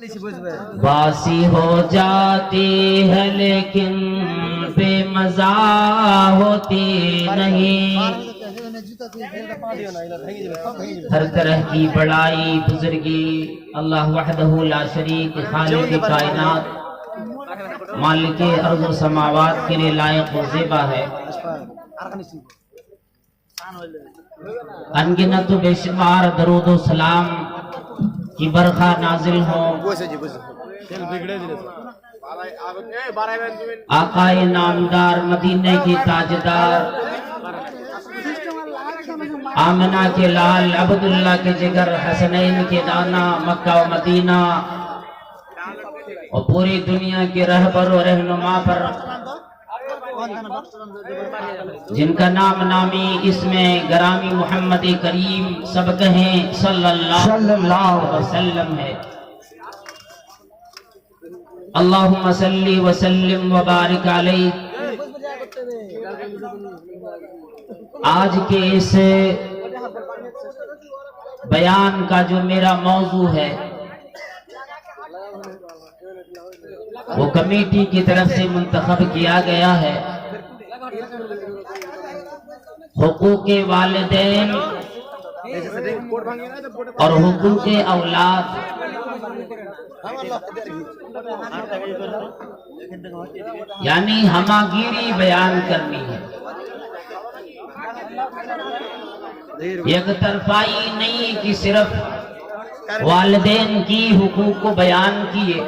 باسی ہو جاتی ہے لیکن بے مزہ ہوتی نہیں، ہر طرح کی بڑائی بزرگی اللہ وحدہ لا شریک خالق کائنات مالک ارض و سماوات کے لیے لائق و زیبا ہے۔ انگنت و بے شمار درود و سلام کی برخہ نازل ہوں آقا نامدار مدینے کی تاجدار آمنہ کے لال عبداللہ کے جگر حسنین کے دانا مکہ و مدینہ اور پوری دنیا کے رہبر و رہنما پر جن کا نام نامی اس میں گرامی محمد کریم سب کہیں صلی اللہ علیہ وسلم ہے۔ اللہم صلی وسلم وبارک علیہ۔ آج کے اس بیان کا جو میرا موضوع ہے وہ کمیٹی کی طرف سے منتخب کیا گیا ہے، حقوق والدین اور حقوق اولاد۔ یعنی ہماگیری بیان کرنی ہے، یک طرفائی نہیں کہ صرف والدین کی حقوق کو بیان کیے،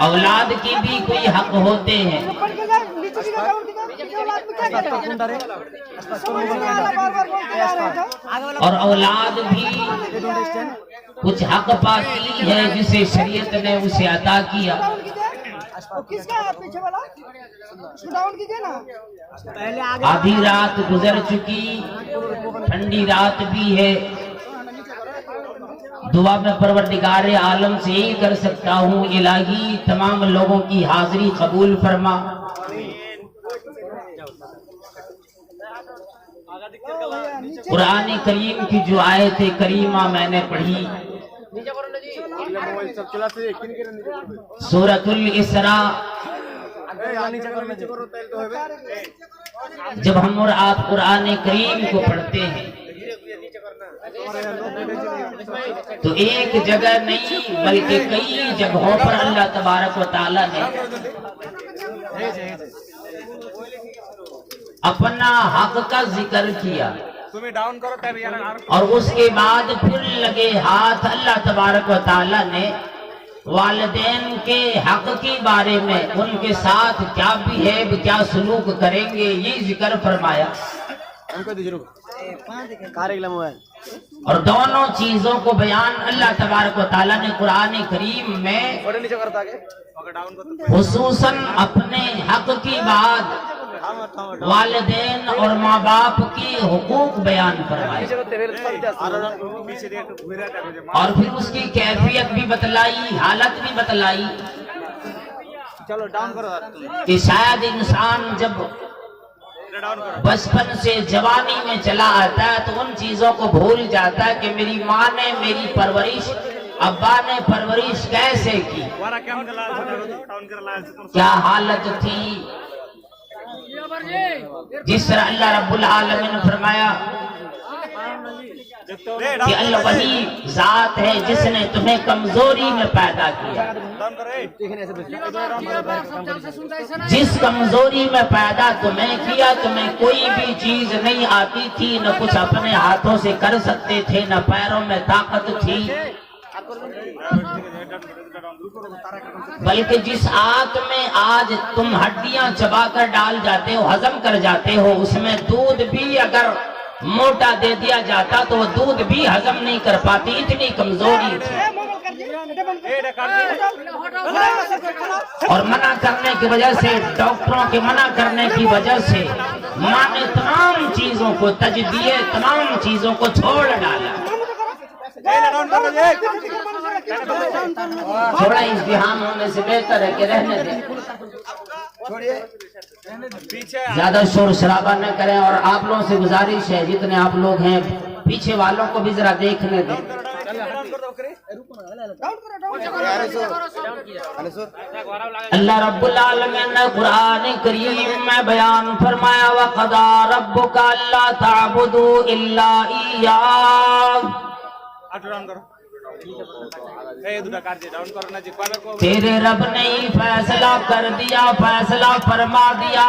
اولاد کی بھی کوئی حق ہوتے ہیں، اور اولاد بھی کچھ حق پاتی ہے جسے شریعت نے اسے عطا کیا۔ آدھی رات گزر چکی، ٹھنڈی رات بھی ہے، دعا میں پروردگار عالم سے یہی کر سکتا ہوں الہی تمام لوگوں کی حاضری قبول فرما۔ قرآن کریم کی جو آیت کریمہ میں نے پڑھی سورۃ الاسراء، جب ہم اور آپ قرآن کریم کو پڑھتے ہیں تو ایک جگہ نہیں بلکہ کئی جگہوں پر اللہ تبارک و تعالی نے اپنا حق کا ذکر کیا، اور اس کے بعد پھر لگے ہاتھ اللہ تبارک و تعالی نے والدین کے حق کے بارے میں ان کے ساتھ کیا بیہیو کیا سلوک کریں گے یہ ذکر فرمایا، اور دونوں چیزوں کو بیان اللہ تبارک و تعالیٰ نے قرآن کریم میں خصوصاً اپنے حق کی بعد والدین اور ماں باپ کی حقوق بیان فرمائے، اور پھر اس کی کیفیت بھی بتلائی، حالت بھی بتلائی کہ شاید انسان جب بچپن سے جوانی میں چلا آتا ہے تو ان چیزوں کو بھول جاتا ہے کہ میری ماں نے میری پرورش، ابا نے پرورش کیسے کی، کیا حالت تھی۔ جس طرح اللہ رب العالمین نے فرمایا کہ اللہ وہی ذات ہے جس نے تمہیں کمزوری میں پیدا کیا، جس کمزوری میں پیدا تمہیں کیا، تمہیں کوئی بھی چیز نہیں آتی تھی، نہ کچھ اپنے ہاتھوں سے کر سکتے تھے، نہ پیروں میں طاقت تھی، بلکہ جس آنت میں آج تم ہڈیاں چبا کر ڈال جاتے ہو، ہضم کر جاتے ہو، اس میں دودھ بھی اگر موٹا دے دیا جاتا تو وہ دودھ بھی ہضم نہیں کر پاتی، اتنی کمزوری تھی، اور منع کرنے کی وجہ سے، ڈاکٹروں کے منع کرنے کی وجہ سے ماں نے تمام چیزوں کو تج دیے، تمام چیزوں کو چھوڑ ڈالا۔ تھوڑا ازدحام ہونے سے بہتر ہے کہ رہنے دیں، زیادہ شور شرابہ نہ کریں، اور آپ لوگوں سے گزارش ہے جتنے آپ لوگ ہیں پیچھے والوں کو بھی ذرا دیکھنے دیں۔ اللہ رب العالمین نے قرآن کریم میں بیان فرمایا وَقَضَى رَبُّكَ أَلَّا تَعْبُدُوا إِلَّا إِيَّاهُ تیرے رب نے فیصلہ کر دیا، فیصلہ فرما دیا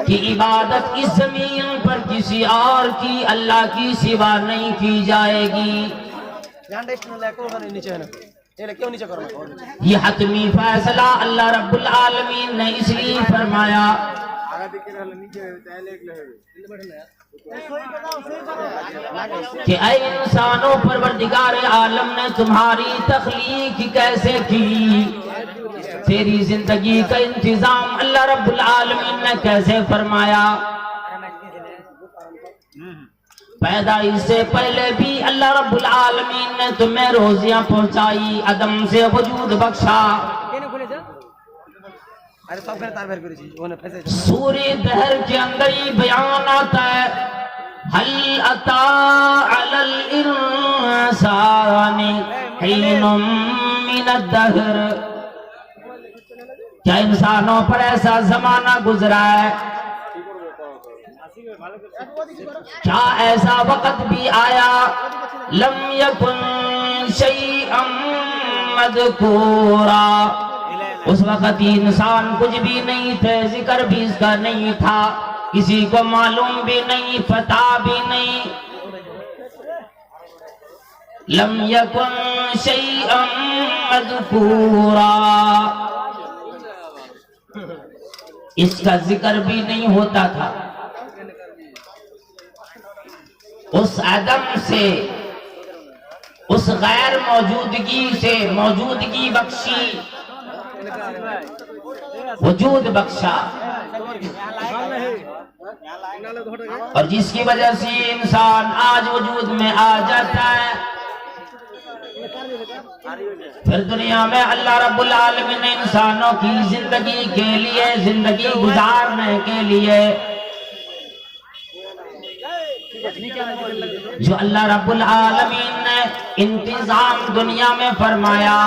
کہ عبادت اس زمین پر کسی اور کی اللہ کی سوا نہیں کی جائے گی۔ یہ حتمی فیصلہ اللہ رب العالمین نے اس لیے فرمایا کہ اے انسانوں، پروردگار عالم نے تمہاری تخلیق کیسے کی، تیری زندگی کا انتظام اللہ رب العالمین نے کیسے فرمایا۔ پیدائش سے پہلے بھی اللہ رب العالمین نے تمہیں روزیاں پہنچائی، عدم سے وجود بخشا۔ سورہ دہر کے اندر یہ بیان آتا ہے هل أتى على الإنسان حين من الدهر، کیا انسانوں پر ایسا زمانہ گزرا ہے، کیا ایسا وقت بھی آیا لم يكن شيئا مذكورا، اس وقت انسان کچھ بھی نہیں تھے، ذکر بھی اس کا نہیں تھا، کسی کو معلوم بھی نہیں، پتہ بھی نہیں۔ لم یکن شیئا مذکورا، اس کا ذکر بھی نہیں ہوتا تھا۔ اس عدم سے، اس غیر موجودگی سے موجودگی بخشی، وجود بخشا، اور جس کی وجہ سے انسان آج وجود میں آ جاتا ہے۔ پھر دنیا میں اللہ رب العالمین نے انسانوں کی زندگی کے لیے، زندگی گزارنے کے لیے جو اللہ رب العالمین نے انتظام دنیا میں فرمایا،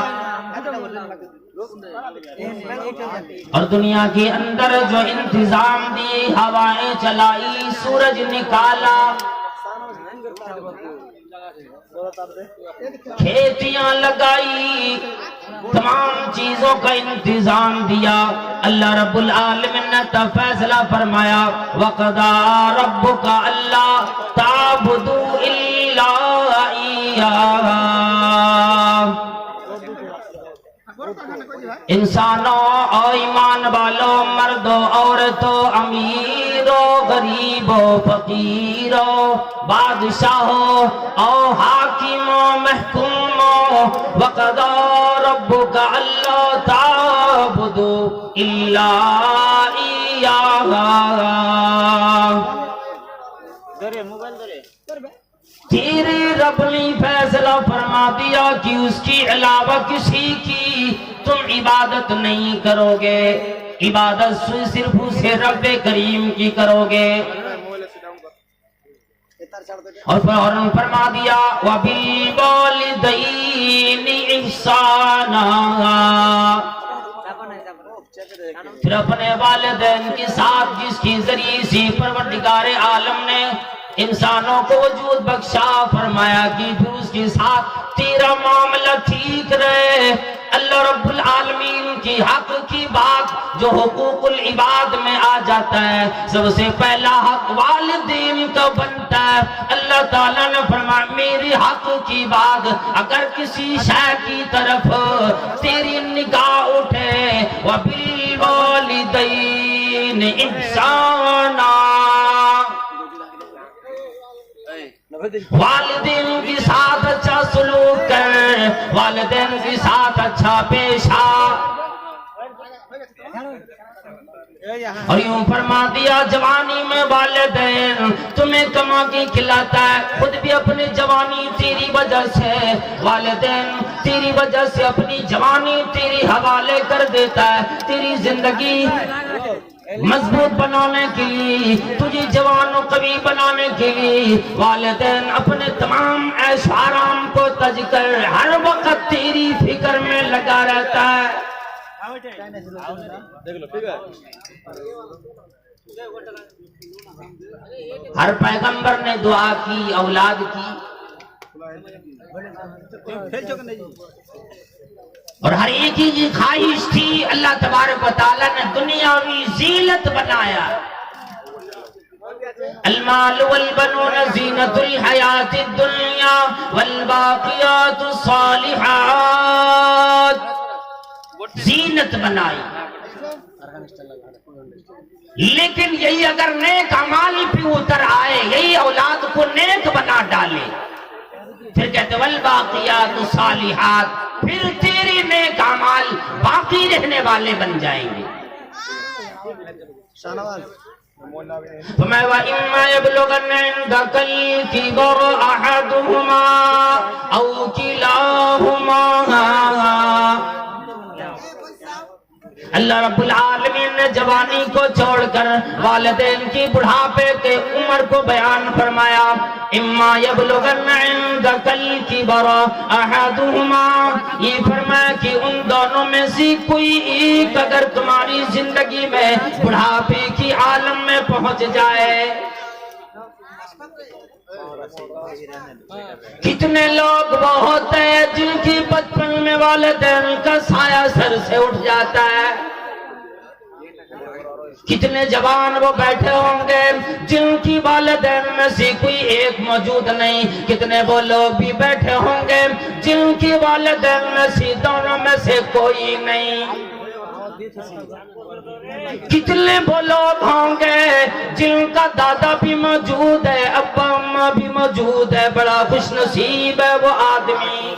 اور دنیا کے اندر جو انتظام دی، ہوائیں چلائی، سورج نکالا، کھیتیاں لگائی، تمام چیزوں کا انتظام دیا، اللہ رب العالمین نے فیصلہ فرمایا وَقَضَى رَبُّكَ أَلَّا تَعْبُدُوا إِلَّا إِيَّاهُ۔ انسانوں اور ایمان والوں، مردوں عورتوں، امیروں غریبوں فقیروں، بادشاہوں اور حاکموں محکوموں، وَقَضَى رَبُّكَ أَلَّا تَعْبُدُوا إِلَّا إِيَّاهُ۔ تیرے رب نے فیصلہ فرما دیا کہ اس کے علاوہ کسی کی تم عبادت نہیں کرو گے، عبادت صرف اسے رب کریم کی کرو گے۔ اور فوراً فرما دیا وَبِالْوَالِدَيْنِ إِحْسَانًا، پھر اپنے والدین کے ساتھ جس کے ذریعے سے پروردگار عالم نے انسانوں کو وجود بخشا، فرمایا کہ پھر اس کے ساتھ تیرا معاملہ ٹھیک رہے۔ اللہ رب العالمین کی حق کی بات جو حقوق العباد میں آ جاتا ہے، سب سے پہلا حق والدین کا بنتا ہے۔ اللہ تعالیٰ نے فرمایا میری حق کی بات اگر کسی شے کی طرف تیری نگاہ اٹھے وَبِالْوَالِدَيْنِ إِحْسَانًا، والدین کے ساتھ اچھا سلوک کر، والدین کے ساتھ اچھا پیش آ۔ اور یوں فرما دیا جوانی میں والدین تمہیں کما کے کھلاتا ہے، خود بھی اپنی جوانی تیری وجہ سے، والدین تیری وجہ سے اپنی جوانی تیری حوالے کر دیتا ہے، تیری زندگی مضبوط بنانے کے لیے، تجھے جوان و قوی بنانے کے لیے والدین اپنے تمام عیش و آرام کو تج کر ہر وقت تیری فکر میں لگا رہتا ہے۔ ہر پیغمبر نے دعا کی، اولاد کی، اور ہر ایک کی خواہش تھی۔ اللہ تبارک و تعالیٰ نے دنیاوی زینت بنایا۔ المال والبنون زینت الحیات الدنیا والباقیات الصالحات، زینت بنائی۔ لیکن یہی اگر نیک اعمال پہ اتر آئے، یہی اولاد کو نیک بنا ڈالے، پھر کہتے والباقیات الصالحات، پھر تیری نیک اعمال باقی رہنے والے بن جائیں گے۔ فَمَا وَإِمَّا يَبْلُغَنَّ عِندَكَ الْكِبَرَ أَحَدُهُمَا أَوْ كِلَاهُمَا۔ اللہ رب العالمین نے جوانی کو چھوڑ کر والدین کی بڑھاپے کے عمر کو بیان فرمایا۔ اما یبلغن عندک الکبر احدہما، یہ فرمایا کہ ان دونوں میں سے کوئی ایک اگر تمہاری زندگی میں بڑھاپے کی عالم میں پہنچ جائے۔ کتنے لوگ وہ ہوتے ہیں جن کی بچپن میں والدین کا سایہ سر سے اٹھ جاتا ہے۔ کتنے جوان وہ بیٹھے ہوں گے جن کی والدین میں سے کوئی ایک موجود نہیں۔ کتنے وہ لوگ بھی بیٹھے ہوں گے جن کی والدین میں سے دونوں میں سے کوئی نہیں۔ کتنے وہ لوگ ہوں گے جن کا دادا بھی موجود ہے، ابا اماں بھی موجود ہے، بڑا خوش نصیب ہے وہ آدمی۔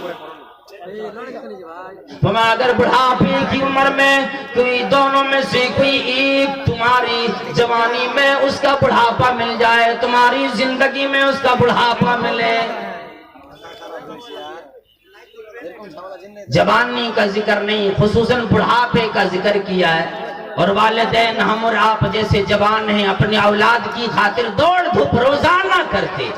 تمہیں اگر بڑھاپے کی عمر میں کوئی دونوں میں سے کوئی ایک تمہاری جوانی میں اس کا بڑھاپا مل جائے، تمہاری زندگی میں اس کا بڑھاپا ملے۔ جوانی کا ذکر نہیں، خصوصاً بڑھاپے کا ذکر کیا ہے۔ اور والدین ہم اور آپ جیسے جوان ہیں، اپنی اولاد کی خاطر دوڑ دھوپ روزانہ کرتے۔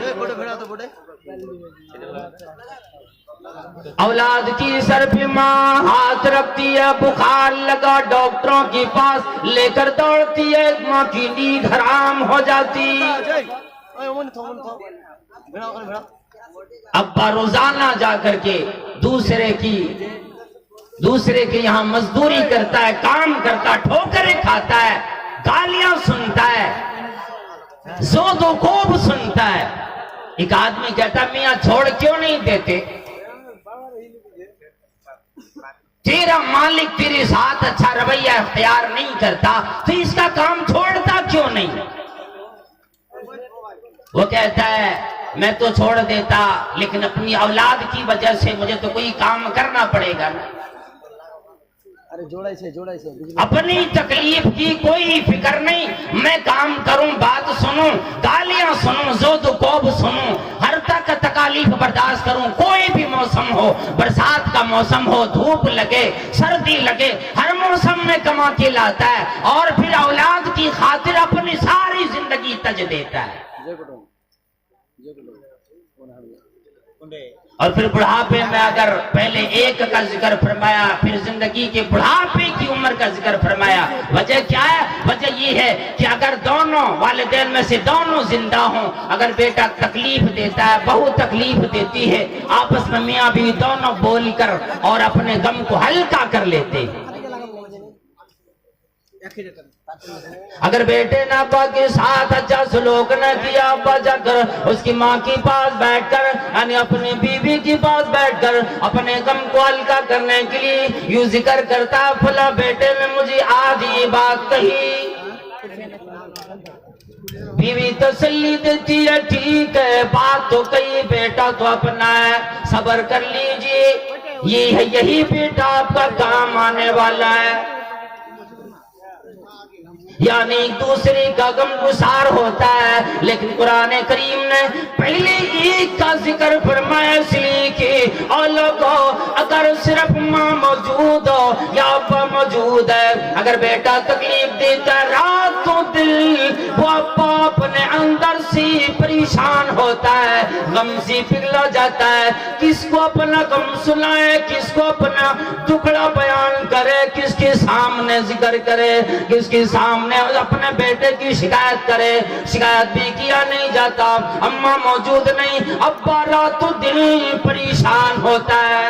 اولاد کی سر پہ ماں ہاتھ رکھتی ہے، بخار لگا ڈاکٹروں کے پاس لے کر دوڑتی ہے، ماں کی نیند حرام ہو جاتی۔ ابا روزانہ جا کر کے دوسرے کے یہاں مزدوری کرتا ہے، کام کرتا، ٹھوکریں کھاتا ہے، گالیاں سنتا ہے، زود و کوب سنتا ہے۔ ایک آدمی کہتا میاں چھوڑ کیوں نہیں دیتے؟ تیرا مالک تیرے ساتھ اچھا رویہ اختیار نہیں کرتا تو اس کا کام چھوڑتا کیوں نہیں؟ وہ کہتا ہے میں تو چھوڑ دیتا لیکن اپنی اولاد کی وجہ سے مجھے تو کوئی کام کرنا پڑے گا نا۔ اپنی تکلیف کی کوئی فکر نہیں، میں کام کروں، بات سنوں، گالیاں سنوں، زود و کوب سنوں، ہر تک تکالیف برداشت کروں، کوئی بھی موسم ہو، برسات کا موسم ہو، دھوپ لگے، سردی لگے، ہر موسم میں کما کے لاتا ہے اور پھر اولاد کی خاطر اپنی ساری زندگی تج دیتا ہے۔ اور پھر بڑھاپے میں اگر پہلے ایک کا ذکر فرمایا پھر زندگی کے بڑھاپے کی عمر کا ذکر فرمایا، وجہ کیا ہے؟ وجہ یہ ہے کہ اگر دونوں والدین میں سے دونوں زندہ ہوں، اگر بیٹا تکلیف دیتا ہے، بہو تکلیف دیتی ہے، آپس میں میاں بھی دونوں بول کر اور اپنے غم کو ہلکا کر لیتے ہیں۔ اگر بیٹے نے ابا کے ساتھ اچھا سلوک نہ کیا، ابا جا کر اس کی ماں کے پاس بیٹھ کر یعنی اپنی بیوی کے پاس بیٹھ کر اپنے غم کو ہلکا کرنے کے لیے یوں ذکر کرتا پھلا بیٹے نے مجھے آج یہ بات کہی، بیوی تسلی دیتی ہے ٹھیک ہے بات تو کہی، بیٹا تو اپنا ہے، صبر کر لیجئے، یہی بیٹا آپ کا کام آنے والا ہے۔ یعنی ایک دوسرے کا غم گسار ہوتا ہے، لیکن قرآن کریم نے پہلے ایک کا ذکر فرمایا اس لیے کہ اور لوگوں اگر صرف ماں موجود ہو یا ابا موجود ہے، اگر بیٹا تکلیف دیتا ہے، رات ہوتا ہے، غم سی پگھلا جاتا ہے، کس کو اپنا غم سنائے، کس کو اپنا ٹکڑا بیان کرے، کس کے سامنے ذکر کرے، کس کے سامنے اپنے بیٹے کی شکایت کرے، شکایت بھی کیا نہیں جاتا، اماں موجود نہیں، ابا رات تو دل پریشان ہوتا ہے۔